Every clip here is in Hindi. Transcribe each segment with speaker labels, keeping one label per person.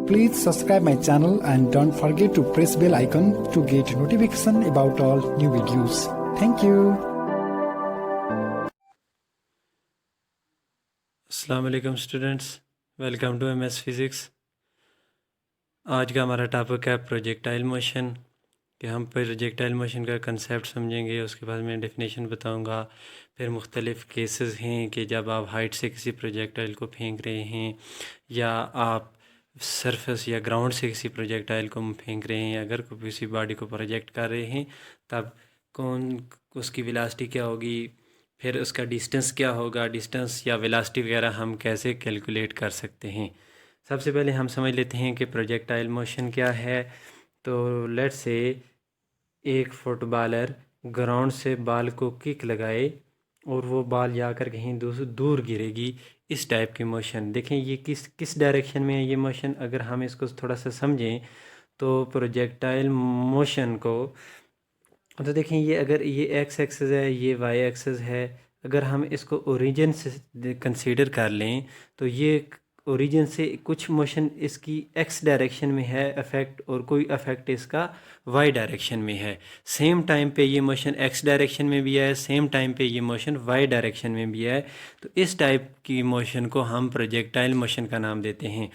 Speaker 1: Please subscribe my channel and don't forget to press bell icon to get notification about all new videos. Thank you.
Speaker 2: अस्सलाम वालेकुम students, welcome to MS physics. आज का हमारा टॉपिक है प्रोजेक्टाइल मोशन। कि हम प्रोजेक्टाइल मोशन का कंसेप्ट समझेंगे, उसके बाद मैं डेफिनेशन बताऊंगा। फिर मुख्तलिफ़ केसेस हैं कि जब आप हाइट से किसी प्रोजेक्टाइल को फेंक रहे हैं या आप सरफेस या ग्राउंड से किसी प्रोजेक्टाइल को फेंक रहे हैं, अगर किसी बॉडी को प्रोजेक्ट कर रहे हैं तब कौन उसकी वेलोसिटी क्या होगी, फिर उसका डिस्टेंस क्या होगा, डिस्टेंस या वेलोसिटी वगैरह हम कैसे कैलकुलेट कर सकते हैं। सबसे पहले हम समझ लेते हैं कि प्रोजेक्टाइल मोशन क्या है। तो लेट्स से एक फुटबॉलर ग्राउंड से बॉल को किक लगाए और वो बॉल जाकर कहीं दूर गिरेगी। इस टाइप की मोशन देखें, ये किस डायरेक्शन में है ये मोशन। अगर हम इसको थोड़ा सा समझें तो प्रोजेक्टाइल मोशन को तो देखें, ये अगर ये एक्स एक्सिस है, ये वाई एक्सिस है। अगर हम इसको ओरिजिन से कंसीडर कर लें तो ये ओरिजिन से कुछ मोशन इसकी एक्स डायरेक्शन में है अफेक्ट, और कोई अफेक्ट इसका वाई डायरेक्शन में है। सेम टाइम पे ये मोशन एक्स डायरेक्शन में भी है, सेम टाइम पे ये मोशन वाई डायरेक्शन में भी है। तो इस टाइप की मोशन को हम प्रोजेक्टाइल मोशन का नाम देते हैं।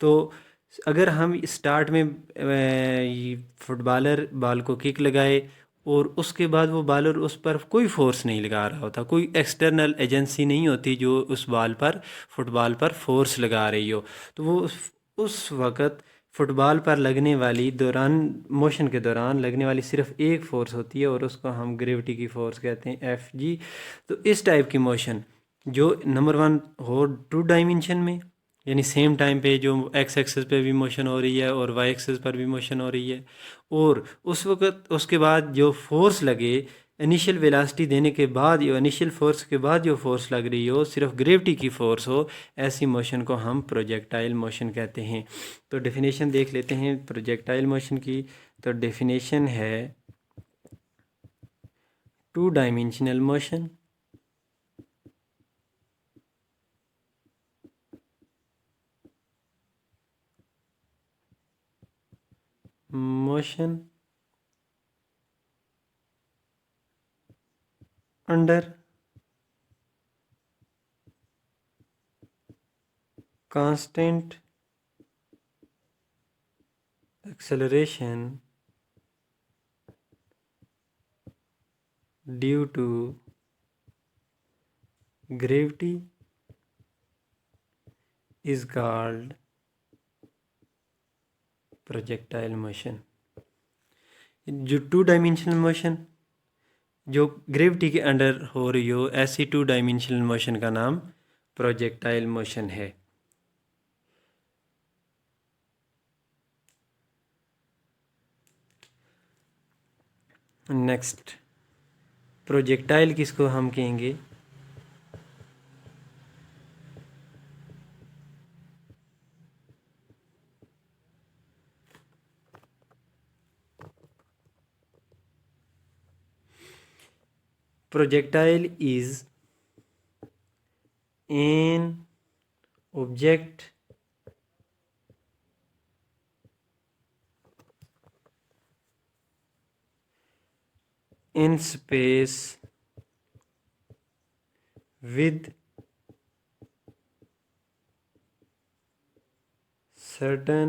Speaker 2: तो अगर हम स्टार्ट में फुटबॉलर बॉल को किक लगाए और उसके बाद वो बॉलर उस पर कोई फोर्स नहीं लगा रहा होता, कोई एक्सटर्नल एजेंसी नहीं होती जो उस फुटबॉल पर फोर्स लगा रही हो, तो वो उस वक़्त फुटबॉल पर लगने वाली मोशन के दौरान लगने वाली सिर्फ एक फ़ोर्स होती है और उसको हम ग्रेविटी की फ़ोर्स कहते हैं, एफ जी। तो इस टाइप की मोशन जो नंबर वन हो टू डायमेंशन में, यानी सेम टाइम पे जो एक्स एक्सिस पे भी मोशन हो रही है और वाई एक्सिस पर भी मोशन हो रही है, और उस वक़्त उसके बाद जो फोर्स लगे इनिशियल वेलोसिटी देने के बाद, या इनिशियल फोर्स के बाद जो फोर्स लग रही हो सिर्फ ग्रेविटी की फोर्स हो, ऐसी मोशन को हम प्रोजेक्टाइल मोशन कहते हैं। तो डेफिनेशन देख लेते हैं प्रोजेक्टाइल मोशन की। तो डेफिनेशन है two dimensional motion motion under constant acceleration due to gravity is called projectile motion. जो टू डायमेंशनल मोशन जो ग्रेविटी के अंडर हो रही हो, ऐसी टू डायमेंशनल मोशन का नाम प्रोजेक्टाइल मोशन है। नेक्स्ट, प्रोजेक्टाइल किसको हम कहेंगे? Projectile is an object in space with certain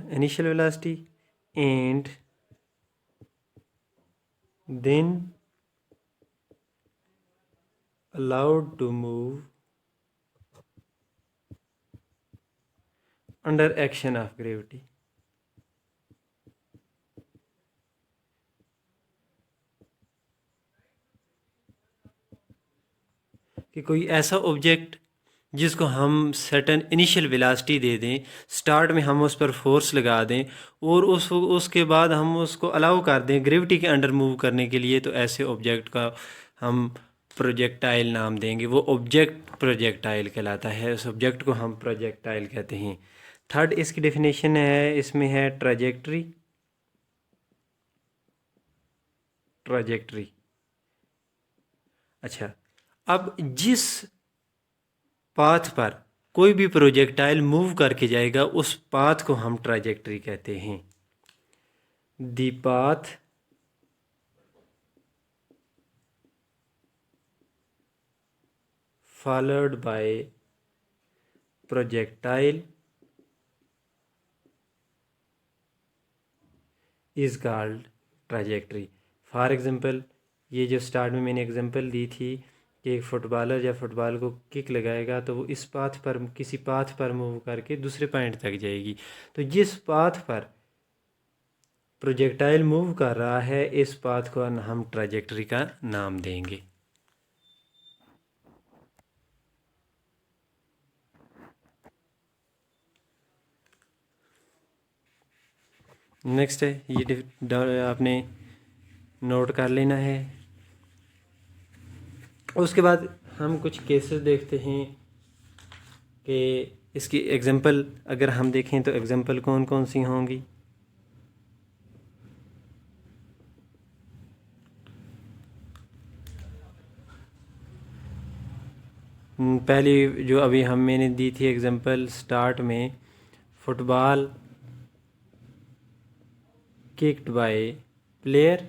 Speaker 2: initial velocity and then allowed to move under action of gravity। कि कोई ऐसा ऑब्जेक्ट जिसको हम सर्टेन इनिशियल वेलोसिटी दे दें, स्टार्ट में हम उस पर फोर्स लगा दें और उसके बाद हम उसको अलाउ कर दें ग्रेविटी के अंडर मूव करने के लिए, तो ऐसे ऑब्जेक्ट का हम प्रोजेक्टाइल नाम देंगे। वो ऑब्जेक्ट प्रोजेक्टाइल कहलाता है, उस ऑब्जेक्ट को हम प्रोजेक्टाइल कहते हैं। थर्ड इसकी डेफिनेशन है, इसमें है ट्रैजेक्टरी। ट्राजेक्टरी। अच्छा, अब जिस पाथ पर कोई भी प्रोजेक्टाइल मूव करके जाएगा उस पाथ को हम ट्राजेक्टरी कहते हैं। The path followed by projectile is called trajectory। For example, ये जो स्टार्ट में मैंने एग्जांपल दी थी कि एक फुटबॉलर जब फुटबॉल को किक लगाएगा तो वो इस पाथ पर, किसी पाथ पर मूव करके दूसरे पॉइंट तक जाएगी। तो जिस पाथ पर प्रोजेक्टाइल मूव कर रहा है इस पाथ को हम ट्राजेक्टरी का नाम देंगे। नेक्स्ट है, ये आपने नोट कर लेना है। उसके बाद हम कुछ केसेस देखते हैं कि इसकी एग्जांपल अगर हम देखें तो एग्जांपल कौन कौन सी होंगी। पहली जो अभी मैंने दी थी एग्जांपल स्टार्ट में, फुटबॉल किक्ड बाय प्लेयर।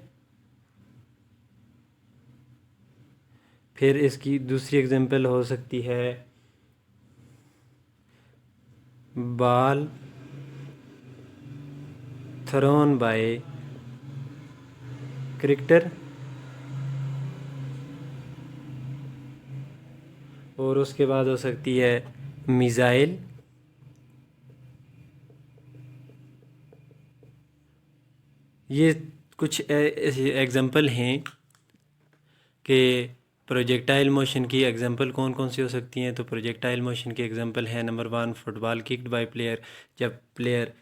Speaker 2: फिर इसकी दूसरी एग्जांपल हो सकती है बॉल थ्रोन बाय क्रिकेटर। और उसके बाद हो सकती है मिसाइल। ये कुछ एग्जांपल हैं कि प्रोजेक्टाइल मोशन की एग्जांपल कौन कौन सी हो सकती हैं। तो प्रोजेक्टाइल मोशन की एग्जांपल है number 1, football kicked bye player. जब प्लेयर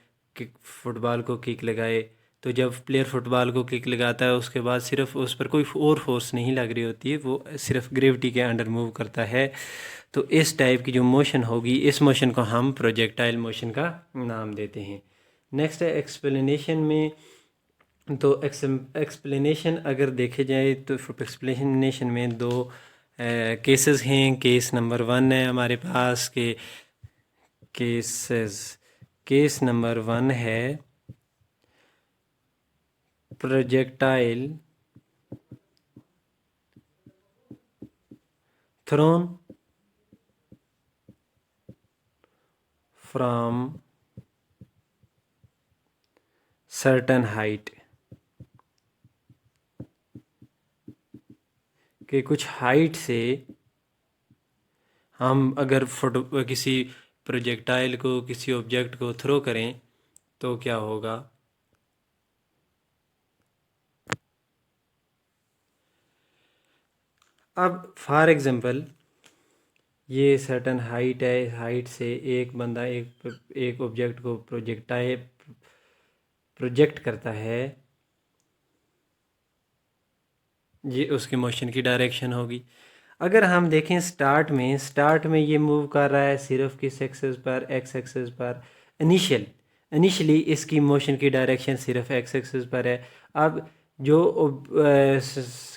Speaker 2: फुटबॉल को किक लगाए, तो जब प्लेयर फुटबॉल को किक लगाता है उसके बाद सिर्फ उस पर कोई और फोर्स नहीं लग रही होती है, वो सिर्फ ग्रेविटी के अंडर मूव करता है। तो इस टाइप की जो मोशन होगी, इस मोशन को हम प्रोजेक्टाइल मोशन का नाम देते हैं। नेक्स्ट है एक्सप्लेनेशन में। तो एक्सप्लेनेशन अगर देखे जाए तो एक्सप्लेनेशन में दो केसेस हैं। केस नंबर 1 है हमारे पास के केस नंबर 1 है projectile thrown from certain height. कि कुछ हाइट से हम अगर किसी प्रोजेक्टाइल को, किसी ऑब्जेक्ट को थ्रो करें तो क्या होगा। अब फॉर एग्जांपल ये सर्टेन हाइट है, हाइट से एक बंदा एक ऑब्जेक्ट को प्रोजेक्ट करता है, ये उसके मोशन की डायरेक्शन होगी। अगर हम देखें स्टार्ट में ये मूव कर रहा है सिर्फ किस एक्सेस पर, एक्स एक्सेस पर। इनिशियली इसकी मोशन की डायरेक्शन सिर्फ एक्स एक्सेस पर है। अब जो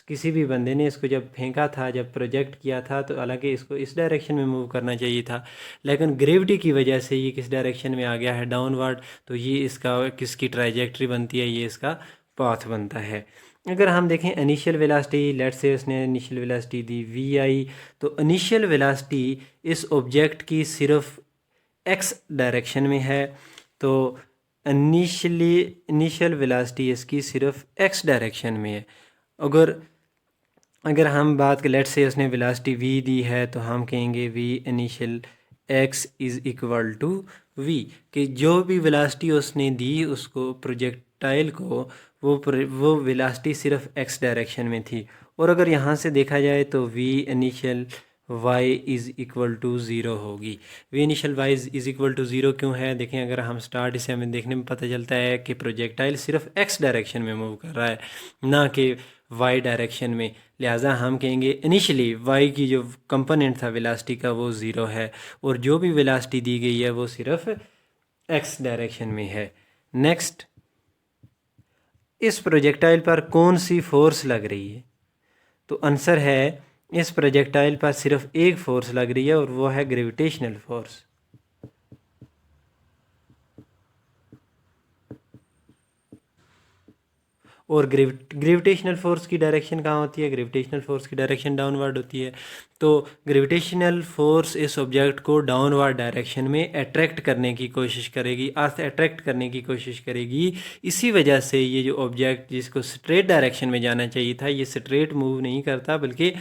Speaker 2: किसी भी बंदे ने इसको जब फेंका था, जब प्रोजेक्ट किया था, तो हालांकि इसको इस डायरेक्शन में मूव करना चाहिए था, लेकिन ग्रेविटी की वजह से ये किस डायरेक्शन में आ गया है, डाउनवर्ड। तो ये इसका किसकी ट्राइजेक्ट्री बनती है, ये इसका पाथ बनता है। अगर हम देखें इनिशियल वेलोसिटी, लेट्स से उसने इनिशियल वेलोसिटी दी vi, तो इनिशियल वेलोसिटी इस ऑब्जेक्ट की सिर्फ x डायरेक्शन में है। तो इनिशियल वेलोसिटी इसकी सिर्फ x डायरेक्शन में है। अगर हम बात करें, लेट्स से उसने वेलोसिटी v दी है, तो हम कहेंगे v initial x is equal to v, कि जो भी वेलोसिटी उसने दी उसको प्रोजेक्टाइल को, वो वेलोसिटी सिर्फ x डायरेक्शन में थी। और अगर यहाँ से देखा जाए तो v initial y is equal to 0 होगी। v initial y is equal to 0 क्यों है, देखें अगर हम स्टार्ट इसे हमें देखने में पता चलता है कि प्रोजेक्टाइल सिर्फ x डायरेक्शन में मूव कर रहा है, ना कि y डायरेक्शन में। लिहाजा हम कहेंगे इनिशियली y की जो कंपोनेंट था वेलोसिटी का वो 0 है, और जो भी वेलोसिटी दी गई है वो सिर्फ x डायरेक्शन में है। नेक्स्ट, इस प्रोजेक्टाइल पर कौन सी फोर्स लग रही है? तो आंसर है इस प्रोजेक्टाइल पर सिर्फ एक फोर्स लग रही है और वो है ग्रेविटेशनल फोर्स। और ग्रेविटेशनल फोर्स की डायरेक्शन कहाँ होती है? ग्रेविटेशनल फोर्स की डायरेक्शन डाउनवर्ड होती है। तो ग्रेविटेशनल फोर्स इस ऑब्जेक्ट को डाउनवर्ड डायरेक्शन में अट्रैक्ट करने की कोशिश करेगी, अर्थ अट्रैक्ट करने की कोशिश करेगी। इसी वजह से ये जो ऑब्जेक्ट जिसको स्ट्रेट डायरेक्शन में जाना चाहिए था, ये स्ट्रेट मूव नहीं करता बल्कि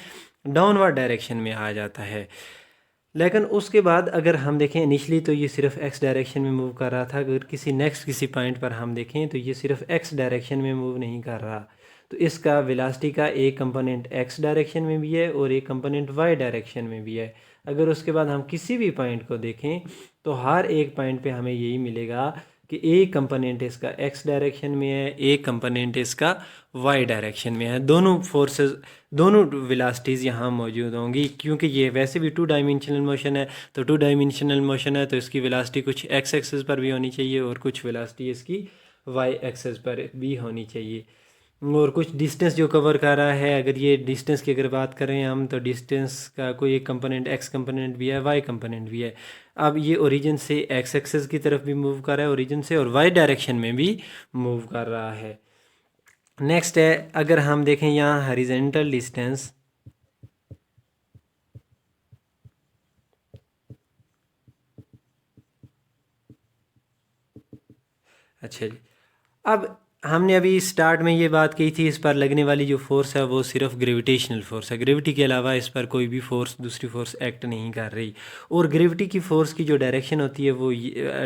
Speaker 2: डाउनवर्ड डायरेक्शन में आ जाता है। लेकिन उसके बाद अगर हम देखें इनिशली तो ये सिर्फ एक्स डायरेक्शन में मूव कर रहा था। अगर किसी पॉइंट पर हम देखें तो ये सिर्फ एक्स डायरेक्शन में मूव नहीं कर रहा। तो इसका वेलोसिटी का एक कंपोनेंट एक्स डायरेक्शन में भी है और एक कंपोनेंट वाई डायरेक्शन में भी है। अगर उसके बाद हम किसी भी पॉइंट को देखें तो हर एक पॉइंट पे हमें यही मिलेगा कि एक कंपोनेंट इसका एक्स डायरेक्शन में है, एक कंपोनेंट इसका वाई डायरेक्शन में है। दोनों फोर्सेस, दोनों वेलोसिटीज़ यहाँ मौजूद होंगी। क्योंकि ये वैसे भी 2 डायमेंशनल मोशन है, तो 2 डायमेंशनल मोशन है तो इसकी वेलोसिटी कुछ एक्स एक्सिस पर भी होनी चाहिए और कुछ वेलोसिटी इसकी वाई एक्सिस पर भी होनी चाहिए। और कुछ डिस्टेंस जो कवर कर रहा है, अगर ये डिस्टेंस की अगर बात करें हम, तो डिस्टेंस का कोई एक कंपोनेंट एक्स कंपोनेंट भी है, वाई कंपोनेंट भी है। अब ये ओरिजिन से एक्स एक्सिस की तरफ भी मूव कर रहा है ओरिजिन से, और वाई डायरेक्शन में भी मूव कर रहा है। नेक्स्ट है, अगर हम देखें यहाँ हॉरिजॉन्टल डिस्टेंस, अच्छा जी, अब हमने अभी स्टार्ट में ये बात की थी, इस पर लगने वाली जो फोर्स है वो सिर्फ ग्रेविटेशनल फोर्स है। ग्रेविटी के अलावा इस पर कोई भी फोर्स, दूसरी फोर्स एक्ट नहीं कर रही। और ग्रेविटी की फोर्स की जो डायरेक्शन होती है वो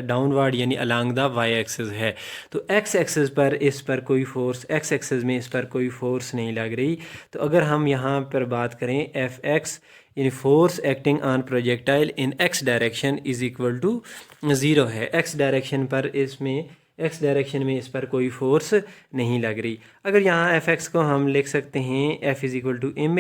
Speaker 2: डाउनवर्ड यानी अलोंग द वाई एक्सिस है। तो एक्स एक्सिस पर इस पर कोई फोर्स, एक्स एक्सिस में इस पर कोई फोर्स नहीं लग रही। तो अगर हम यहाँ पर बात करें F x in force acting on projectile in x direction is equal to 0 है। एक्स डायरेक्शन पर इसमें, एक्स डायरेक्शन में इस पर कोई फोर्स नहीं लग रही। अगर यहाँ एफ एक्स को हम लिख सकते हैं F is equal to m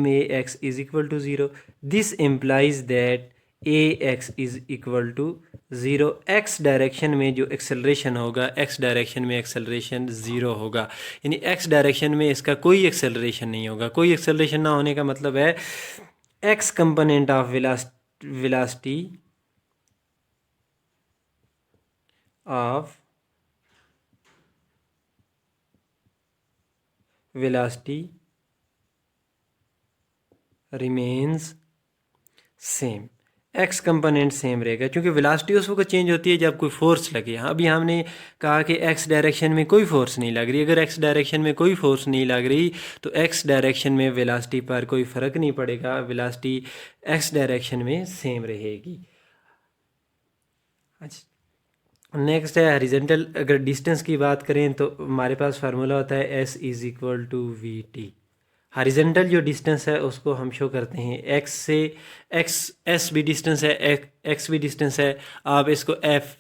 Speaker 2: a x is equal to 0। This implies that a x is equal to 0। X direction में जो एक्सेलरेशन होगा, एक्स डायरेक्शन में एक्सेलरेशन 0 होगा, यानी एक्स डायरेक्शन में इसका कोई एक्सेलरेशन नहीं होगा। कोई एक्सेलरेशन ना होने का मतलब है x component of velocity of velocity remains same. X component same रहेगा क्योंकि वेलोसिटी उस वक्त चेंज होती है जब कोई फोर्स लगे। अभी हमने कहा कि एक्स डायरेक्शन में कोई फोर्स नहीं लग रही। अगर एक्स डायरेक्शन में कोई फोर्स नहीं लग रही तो एक्स डायरेक्शन में वेलोसिटी पर कोई फ़र्क नहीं पड़ेगा, वेलोसिटी एक्स डायरेक्शन में सेम रहेगी। अच्छा, नेक्स्ट है हॉरिजॉन्टल। अगर डिस्टेंस की बात करें तो हमारे पास फार्मूला होता है s is equal to v t. Horizontal जो डिस्टेंस है उसको हम शो करते हैं एक्स से, एक्स एस भी डिस्टेंस है, एक्स भी डिस्टेंस है। आप इसको एफ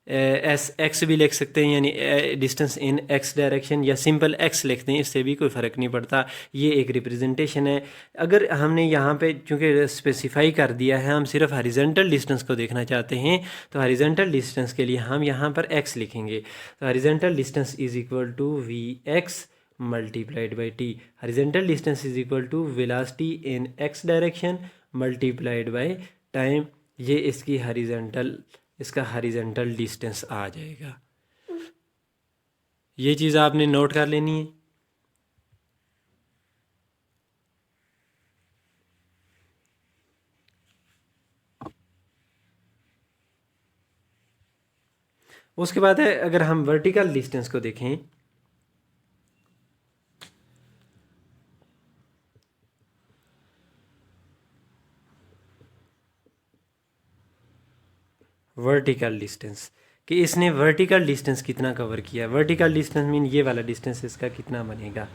Speaker 2: एस एक्स भी लिख सकते हैं, यानी डिस्टेंस इन एक्स डायरेक्शन, या सिंपल एक्स लिखते हैं, इससे भी कोई फ़र्क नहीं पड़ता। ये एक रिप्रेजेंटेशन है। अगर हमने यहाँ पे चूँकि स्पेसिफाई कर दिया है, हम सिर्फ हॉरिजॉन्टल डिस्टेंस को देखना चाहते हैं, तो हॉरिजॉन्टल डिस्टेंस के लिए हम यहाँ पर एक्स लिखेंगे। तो horizontal distance is equal to v x multiplied by t. Horizontal distance is equal to velocity in x direction multiplied by time. ये इसकी हॉरिजॉन्टल, इसका हॉरिजॉन्टल डिस्टेंस आ जाएगा। ये चीज़ आपने नोट कर लेनी है। उसके बाद है, अगर हम वर्टिकल डिस्टेंस को देखें, वर्टिकल डिस्टेंस कि इसने वर्टिकल डिस्टेंस कितना कवर किया। वर्टिकल डिस्टेंस मीन ये वाला डिस्टेंस इसका कितना बनेगा,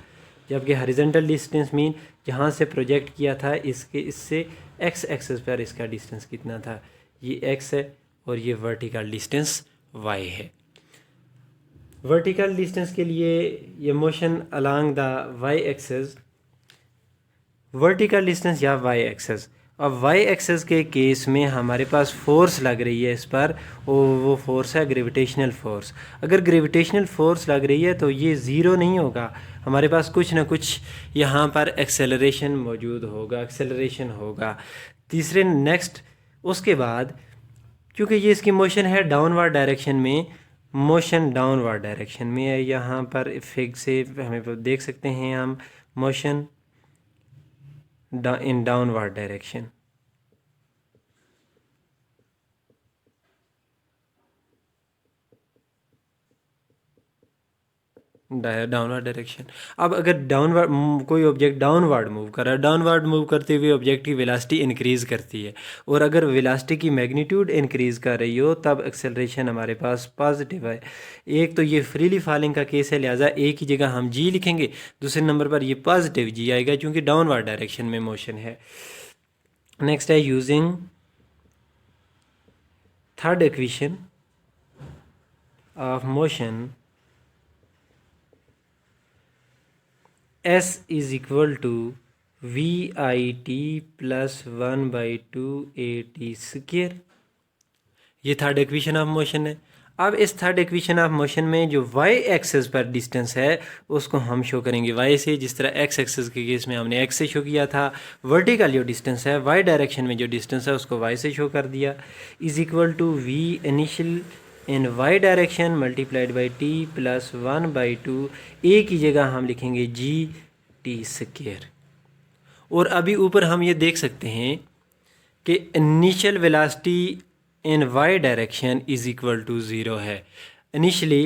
Speaker 2: जबकि हॉरिजॉन्टल डिस्टेंस मीन जहाँ से प्रोजेक्ट किया था इसके, इससे एक्स एक्सिस पर इसका डिस्टेंस कितना था। ये एक्स है और ये वर्टिकल डिस्टेंस वाई है। वर्टिकल डिस्टेंस के लिए ये motion along the y axis, vertical distance या वाई एक्सिस, अब वाई एक्सेस के केस में हमारे पास फोर्स लग रही है इस पर, और वो फोर्स है ग्रेविटेशनल फोर्स। अगर ग्रेविटेशनल फोर्स लग रही है तो ये ज़ीरो नहीं होगा, हमारे पास कुछ ना कुछ यहाँ पर एक्सेलरेशन मौजूद होगा, एक्सेलरेशन होगा। तीसरे नेक्स्ट उसके बाद क्योंकि ये इसकी मोशन है डाउनवर्ड डायरेक्शन में, मोशन डाउनवर्ड डायरेक्शन में है, यहाँ पर फिग से हमें देख सकते हैं हम motion in downward direction। Downward direction. अब अगर डाउनवर्ड कोई ऑब्जेक्ट डाउनवर्ड मूव कर रहा है, डाउनवर्ड मूव करते हुए ऑब्जेक्ट की वेलोसिटी इंक्रीज करती है, और अगर वेलोसिटी की मैग्नीट्यूड इंक्रीज कर रही हो तब एक्सेलरेशन हमारे पास पॉजिटिव है। एक तो ये फ्रीली फॉलिंग का केस है, लिहाजा एक ही जगह हम जी लिखेंगे, दूसरे नंबर पर ये पॉजिटिव जी आएगा क्योंकि डाउनवर्ड डायरेक्शन में मोशन है। नेक्स्ट है using third equation of motion S is equal to VIT plus 1/2 AT square. ये थर्ड इक्वेशन ऑफ मोशन है। अब इस थर्ड इक्वेशन ऑफ मोशन में जो y एक्सेस पर डिस्टेंस है उसको हम शो करेंगे y से, जिस तरह x एक्सेस के केस में हमने x से शो किया था। वर्टिकल जो डिस्टेंस है y डायरेक्शन में जो डिस्टेंस है उसको y से शो कर दिया, is equal to v initial in y direction multiplied by t plus 1/2, a की जगह हम लिखेंगे जी टी स्क्वायर। और अभी ऊपर हम ये देख सकते हैं कि initial velocity in y direction is equal to zero है। इनिशियली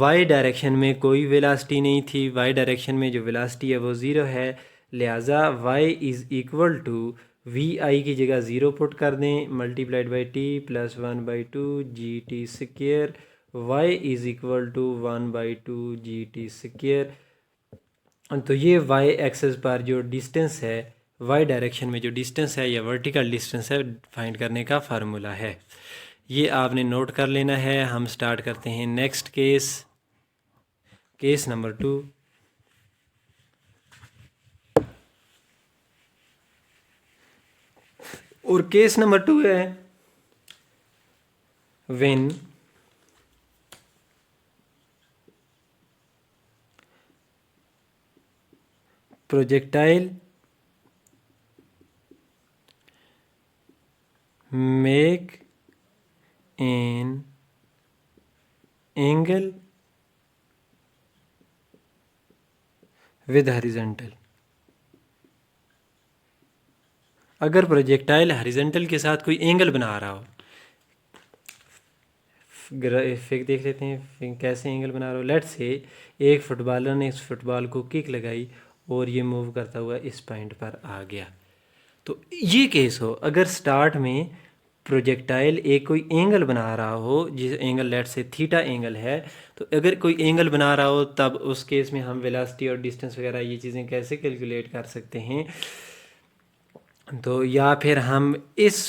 Speaker 2: y डायरेक्शन में कोई वेलोसिटी नहीं थी, y डायरेक्शन में जो वेलोसिटी है वो ज़ीरो है, लिहाजा y is equal to v i की जगह ज़ीरो पुट कर दें, multiplied by t plus 1/2 g t square, y is equal to 1/2 g t square. तो ये y एक्सेस पर जो डिस्टेंस है, y डायरेक्शन में जो डिस्टेंस है या वर्टिकल डिस्टेंस है, फाइंड करने का फार्मूला है। ये आपने नोट कर लेना है। हम स्टार्ट करते हैं नेक्स्ट केस, केस नंबर 2। और केस नंबर 2 है when projectile make an angle with horizontal। अगर प्रोजेक्टाइल हॉरिजॉन्टल के साथ कोई एंगल बना रहा हो, फिर देख लेते हैं फिर कैसे एंगल बना रहा हो। लेट्स से एक फुटबॉलर ने इस फुटबॉल को किक लगाई और ये मूव करता हुआ इस पॉइंट पर आ गया। तो ये केस हो अगर स्टार्ट में प्रोजेक्टाइल एक कोई एंगल बना रहा हो, जिस एंगल लेट से थीटा एंगल है, तो अगर कोई एंगल बना रहा हो तब उस केस में हम वेलोसिटी और डिस्टेंस वगैरह ये चीज़ें कैसे कैलकुलेट कर सकते हैं। तो या फिर हम इस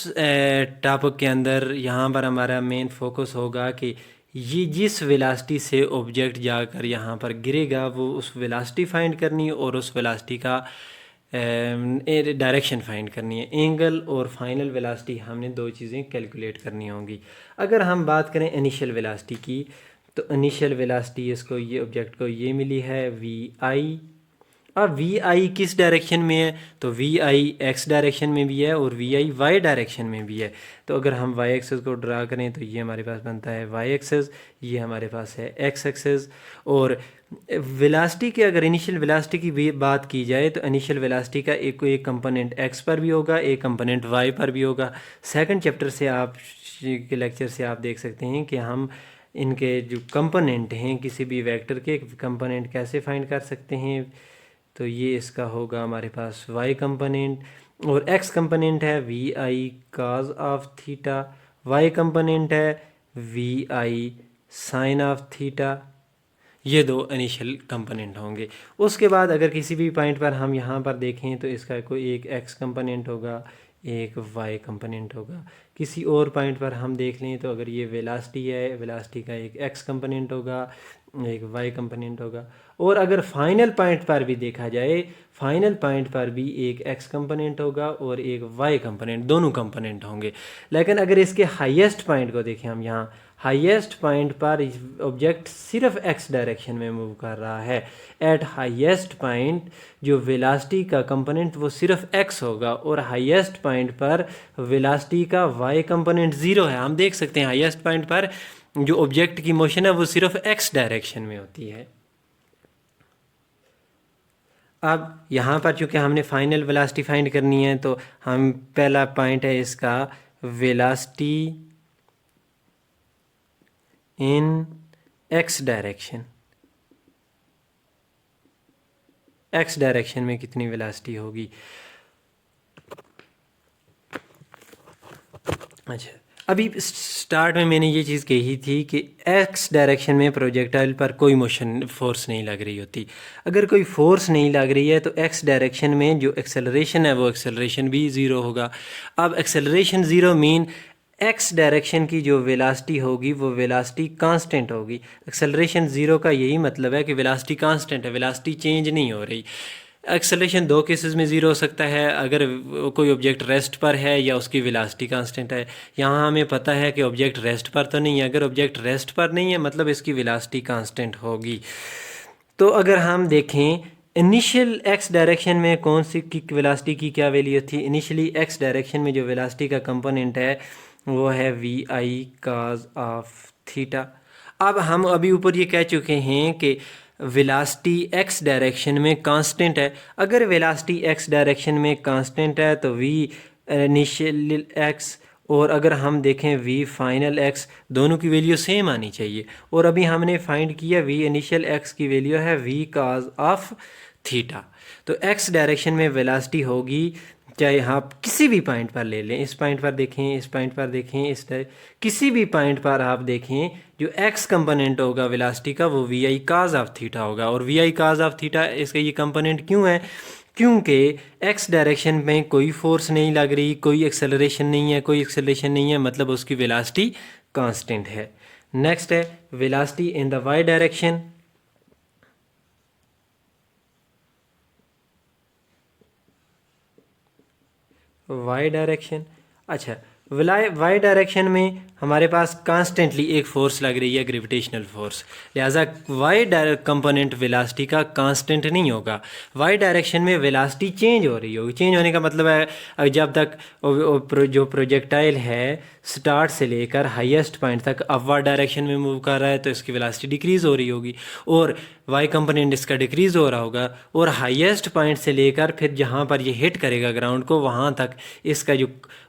Speaker 2: टॉपिक के अंदर यहाँ पर हमारा मेन फोकस होगा कि ये जिस वेलोसिटी से ऑब्जेक्ट जाकर यहाँ पर गिरेगा वो उस वेलोसिटी फाइंड करनी है और उस वेलोसिटी का डायरेक्शन फाइंड करनी है। एंगल और फाइनल वेलोसिटी हमने दो चीज़ें कैलकुलेट करनी होंगी। अगर हम बात करें इनिशियल वेलोसिटी की, तो इनिशियल वेलोसिटी इसको ये ऑब्जेक्ट को ये मिली है वी आई। अब वी आई किस डायरेक्शन में है, तो वी आई एक्स डायरेक्शन में भी है और वी आई वाई डायरेक्शन में भी है। तो अगर हम वाई एक्सेस को ड्रा करें तो ये हमारे पास बनता है वाई एक्सेस, ये हमारे पास है एक्स एक्सेस। और वेलोसिटी के अगर इनिशियल वेलोसिटी की भी बात की जाए तो इनिशियल वेलोसिटी का एक कंपोनेंट एक्स पर भी होगा, एक कंपोनेंट वाई पर भी होगा। सेकंड चैप्टर से आप के लेक्चर से आप देख सकते हैं कि हम इनके जो कंपोनेंट हैं किसी भी वेक्टर के कंपोनेंट कैसे फाइंड कर सकते हैं। तो ये इसका होगा हमारे पास y कंपोनेंट, और x कंपोनेंट है v i cos of theta, y component है v i sine of theta. ये दो इनिशियल कंपोनेंट होंगे। उसके बाद अगर किसी भी पॉइंट पर हम यहाँ पर देखें तो इसका कोई एक x कंपोनेंट होगा, एक y कंपोनेंट होगा। किसी और पॉइंट पर हम देख लें तो अगर ये वेलोसिटी है, वेलोसिटी का एक x कंपोनेंट होगा एक वाई कंपोनेंट होगा। और अगर फाइनल पॉइंट पर भी देखा जाए, फाइनल पॉइंट पर भी एक एक्स कंपोनेंट होगा और एक वाई कंपोनेंट, दोनों कंपोनेंट होंगे। लेकिन अगर इसके हाईएस्ट पॉइंट को देखें हम, यहाँ हाईएस्ट पॉइंट पर ऑब्जेक्ट सिर्फ एक्स डायरेक्शन में मूव कर रहा है। एट हाईएस्ट पॉइंट जो वेलोसिटी का कंपोनेंट वो सिर्फ एक्स होगा, और हाईएस्ट पॉइंट पर वेलोसिटी का वाई कंपोनेंट ज़ीरो है। हम देख सकते हैं हाईएस्ट पॉइंट पर जो ऑब्जेक्ट की मोशन है वो सिर्फ एक्स डायरेक्शन में होती है। अब यहाँ पर चूँकि हमने फाइनल वेलोसिटी फाइंड करनी है, तो हम पहला पॉइंट है इसका velocity in x direction. X direction में कितनी वेलोसिटी होगी। अच्छा, अभी स्टार्ट में मैंने ये चीज़ कही थी कि एक्स डायरेक्शन में प्रोजेक्टाइल पर कोई मोशन फोर्स नहीं लग रही होती। अगर कोई फोर्स नहीं लग रही है तो एक्स डायरेक्शन में जो एक्सेलरेशन है वो एक्सेलरेशन भी ज़ीरो होगा। अब acceleration zero mean x direction की जो वेलोसिटी होगी वो वेलोसिटी कांस्टेंट होगी। एक्सेलरेशन ज़ीरो का यही मतलब है कि वेलोसिटी कांस्टेंट है, वेलोसिटी चेंज नहीं हो रही। एक्सेलरेशन दो केसेस में ज़ीरो हो सकता है, अगर कोई ऑब्जेक्ट रेस्ट पर है या उसकी वेलोसिटी कांस्टेंट है। यहाँ हमें पता है कि ऑब्जेक्ट रेस्ट पर तो नहीं है, अगर ऑब्जेक्ट रेस्ट पर नहीं है मतलब इसकी वेलोसिटी कांस्टेंट होगी। तो अगर हम देखें इनिशियल एक्स डायरेक्शन में कौन सी की वेलोसिटी की क्या वैल्यू थी, इनिशियली एक्स डायरेक्शन में जो वेलोसिटी का कंपोनेंट है वो है v i cos of theta. अब हम अभी ऊपर ये कह चुके हैं कि वेलोसिटी एक्स डायरेक्शन में कांस्टेंट है। अगर वेलोसिटी एक्स डायरेक्शन में कांस्टेंट है तो वी इनिशियल एक्स और अगर हम देखें वी फाइनल एक्स, दोनों की वैल्यू सेम आनी चाहिए। और अभी हमने फाइंड किया वी इनिशियल एक्स की वैल्यू है वी काज ऑफ थीटा। तो एक्स डायरेक्शन में वेलोसिटी होगी, चाहे आप किसी भी पॉइंट पर ले लें, इस पॉइंट पर देखें, इस पॉइंट पर देखें, किसी भी पॉइंट पर आप देखें, जो एक्स कंपोनेंट होगा वेलोसिटी का वो v i cos of theta होगा। और v i cos of theta इसका ये कंपोनेंट क्यों है, क्योंकि एक्स डायरेक्शन में कोई फोर्स नहीं लग रही, कोई एक्सेलरेशन नहीं है, कोई एक्सेलरेशन नहीं है, मतलब उसकी वेलोसिटी कांस्टेंट है। नेक्स्ट है velocity in the y direction. Y direction, अच्छा वाई डायरेक्शन में हमारे पास कांस्टेंटली एक फोर्स लग रही है, ग्रेविटेशनल फोर्स, लिहाजा वाई कंपोनेंट वेलोसिटी का कांस्टेंट नहीं होगा। वाई डायरेक्शन में वेलोसिटी चेंज हो रही होगी। चेंज होने का मतलब है जब तक जो प्रोजेक्टाइल है स्टार्ट से लेकर हाईएस्ट पॉइंट तक अपवर्ड डायरेक्शन में मूव कर रहा है तो इसकी वेलोसिटी डिक्रीज़ हो रही होगी, और वाई कंपोनेंट इसका डिक्रीज़ हो रहा होगा। और हाईएस्ट पॉइंट से लेकर फिर जहाँ पर ये हिट करेगा ग्राउंड को वहाँ तक इसका जो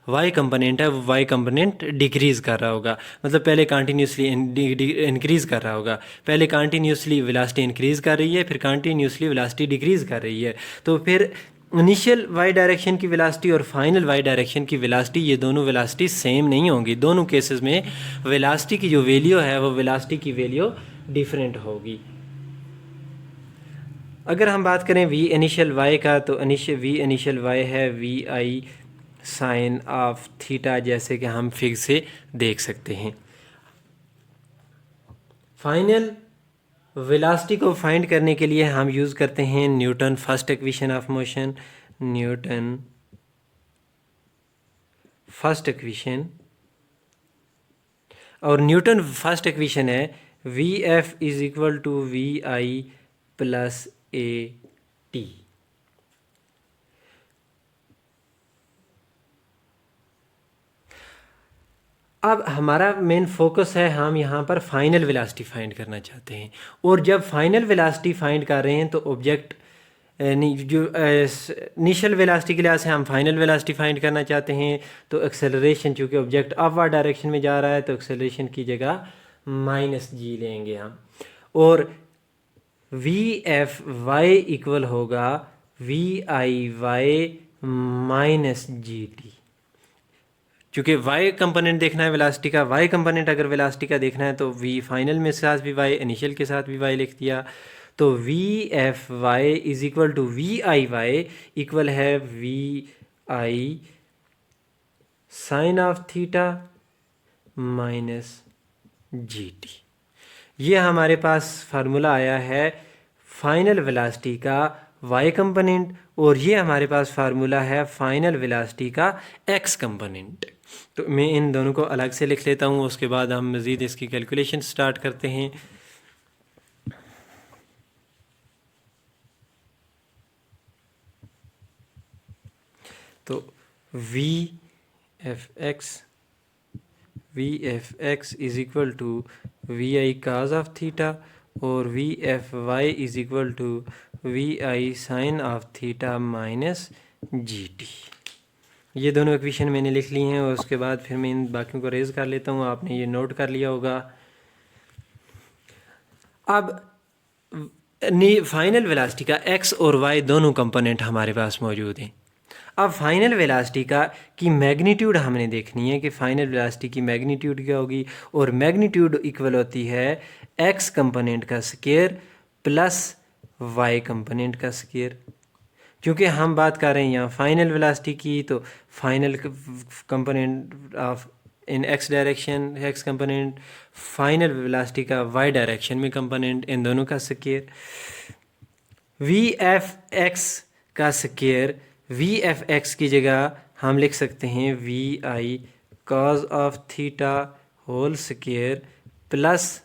Speaker 2: वाई कंपोनेंट है वो वाई कंपोनेंट डिक्रीज़ कर रहा होगा, मतलब पहले कंटिन्यूसली इंक्रीज़ कर रहा होगा। पहले कंटिन्यूसली वेलोसिटी इंक्रीज़ कर रही है, फिर कंटिन्यूसली वेलोसिटी डिक्रीज़ कर रही है। तो फिर इनिशियल वाई डायरेक्शन की वेलोसिटी और फाइनल वाई डायरेक्शन की वेलोसिटी, ये दोनों वेलोसिटी सेम नहीं होंगी। दोनों केसेस में वेलोसिटी की जो वैल्यू है वो वेलोसिटी की वैल्यू डिफरेंट होगी। अगर हम बात करें वी इनिशियल वाई का, तो वी इनिशियल वाई है v i sine of theta, जैसे कि हम फिग से देख सकते हैं। फाइनल वेलोसिटी को फाइंड करने के लिए हम यूज़ करते हैं Newton first equation of motion. Newton first equation, और न्यूटन फर्स्ट इक्वेशन है v f is equal to v i plus a t. अब हमारा मेन फोकस है, हम यहाँ पर फाइनल वेलोसिटी फाइंड करना चाहते हैं। और जब फाइनल वेलोसिटी फाइंड कर रहे हैं तो ऑब्जेक्ट जो इनिशियल वेलोसिटी के लिहाज से हम फाइनल वेलोसिटी फाइंड करना चाहते हैं, तो एक्सेलरेशन, चूँकि ऑब्जेक्ट अपवर्ड डायरेक्शन में जा रहा है तो एक्सेलरेशन की जगह माइनस जी लेंगे हम। और वी एफ वाई इक्वल होगा v i y minus g t. क्योंकि वाई कंपोनेंट देखना है वेलोसिटी का, वाई कंपोनेंट अगर वेलोसिटी का देखना है तो वी फाइनल में साथ भी वाई, इनिशियल के साथ भी वाई लिख दिया। तो v f y is equal to v i y equal है v i sine of theta minus g t. ये हमारे पास फार्मूला आया है फाइनल वेलोसिटी का y कंपोनेंट, और ये हमारे पास फार्मूला है फाइनल वेलोसिटी का x कंपोनेंट। तो मैं इन दोनों को अलग से लिख लेता हूँ, उसके बाद हम मज़ीद इसकी कैलकुलेशन स्टार्ट करते हैं। तो v f x is equal to v i cos of theta और v f y is equal to v i sine of theta minus g t. ये दोनों इक्वेशन मैंने लिख ली हैं, और उसके बाद फिर मैं इन बाकियों को रेज कर लेता हूँ। आपने ये नोट कर लिया होगा। अब फाइनल वेलोसिटी का एक्स और वाई दोनों कंपोनेंट हमारे पास मौजूद हैं। अब फाइनल वेलोसिटी की मैग्नीट्यूड हमने देखनी है कि फाइनल वेलोसिटी की मैग्नीट्यूड क्या होगी, और मैग्नीट्यूड इक्वल होती है एक्स कंपोनेंट का स्क्वायर प्लस वाई कंपोनेंट का स्क्वायर। क्योंकि हम बात कर रहे हैं यहाँ फाइनल वेलोसिटी की, तो final component of in x direction x component, final velocity का वाई डायरेक्शन में कंपोनेंट, इन दोनों का स्क्वायर। वी एफ एक्स का स्क्वायर, वी एफ एक्स की जगह हम लिख सकते हैं v i cos of theta whole square plus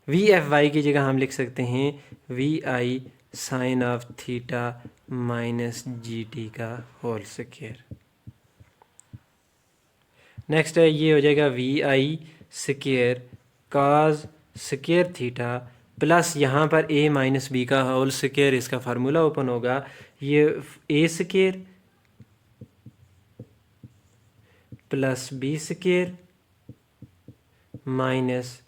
Speaker 2: v f y की जगह हम लिख सकते हैं v i sine of theta minus g t का होल स्क्वायर। नेक्स्ट है, ये हो जाएगा we i square cos square theta plus यहाँ पर ए माइनस बी का होल स्क्वायर, इसका फार्मूला ओपन होगा, ये a square plus b square minus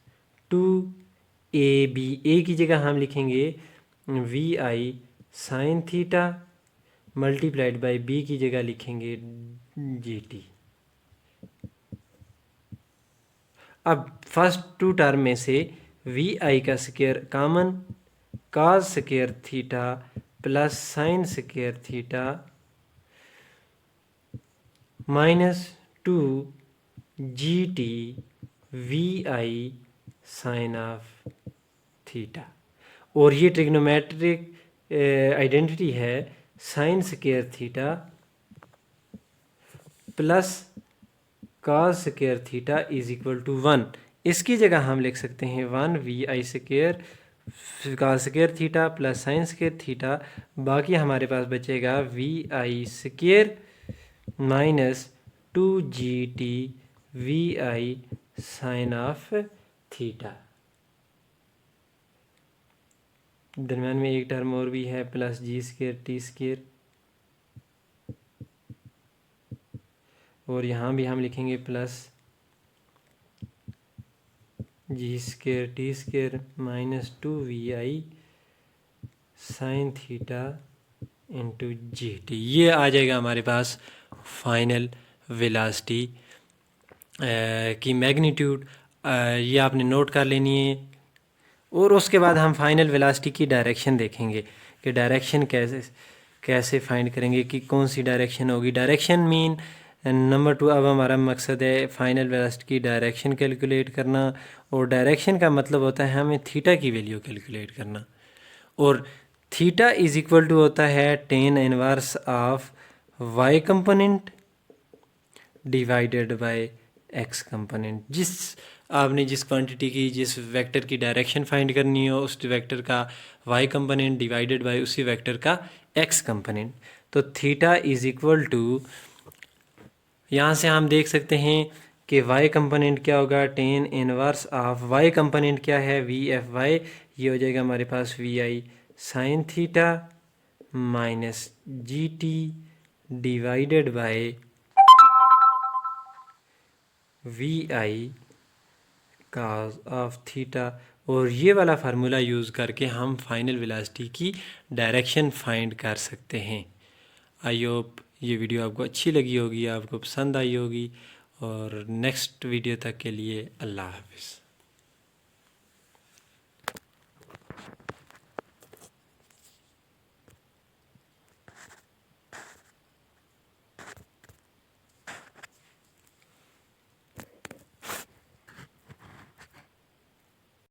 Speaker 2: 2ab, a की जगह हम लिखेंगे v i sine theta multiplied by b की जगह लिखेंगे जी टी। अब फर्स्ट टू टर्म में से वी आई का square common, cos square theta plus sine square theta minus 2 gt v i sine of theta, और ये ट्रिग्नोमेट्रिक आइडेंटिटी है sine square theta plus cos square theta is equal to 1। इसकी जगह हम लिख सकते हैं 1 v i square cos square theta plus sine square theta, बाकी हमारे पास बचेगा v i square minus 2 gt v i sine of theta. दरम्यान में एक टर्म और भी है plus g square t square, और यहाँ भी हम लिखेंगे plus g square t square minus 2 v i sine theta into g t. ये आ जाएगा हमारे पास फाइनल वेलोसिटी की मैग्नीट्यूड। ये आपने नोट कर लेनी है, और उसके बाद हम फाइनल वेलोसिटी की डायरेक्शन देखेंगे कि डायरेक्शन कैसे फाइंड करेंगे कि कौन सी डायरेक्शन होगी। डायरेक्शन मीन नंबर 2, अब हमारा मकसद है फाइनल वेलोसिटी की डायरेक्शन कैलकुलेट करना, और डायरेक्शन का मतलब होता है हमें थीटा की वैल्यू कैलकुलेट करना, और थीटा इज इक्वल टू होता है tan inverse of y component divided by x component. आपने जिस क्वांटिटी की जिस वेक्टर की डायरेक्शन फाइंड करनी हो, उस वेक्टर का वाई कंपोनेंट डिवाइडेड बाय उसी वेक्टर का एक्स कंपोनेंट। तो थीटा इज इक्वल टू, यहाँ से हम देख सकते हैं कि वाई कंपोनेंट क्या होगा, tan inverse of y component क्या है वी एफ वाई, ये हो जाएगा हमारे पास v i sine theta minus g t divided by v i cos of theta, और ये वाला फार्मूला यूज़ करके हम फाइनल वेलोसिटी की डायरेक्शन फाइंड कर सकते हैं। आई होप ये वीडियो आपको अच्छी लगी होगी, आपको पसंद आई होगी, और नेक्स्ट वीडियो तक के लिए अल्लाह हाफिज़।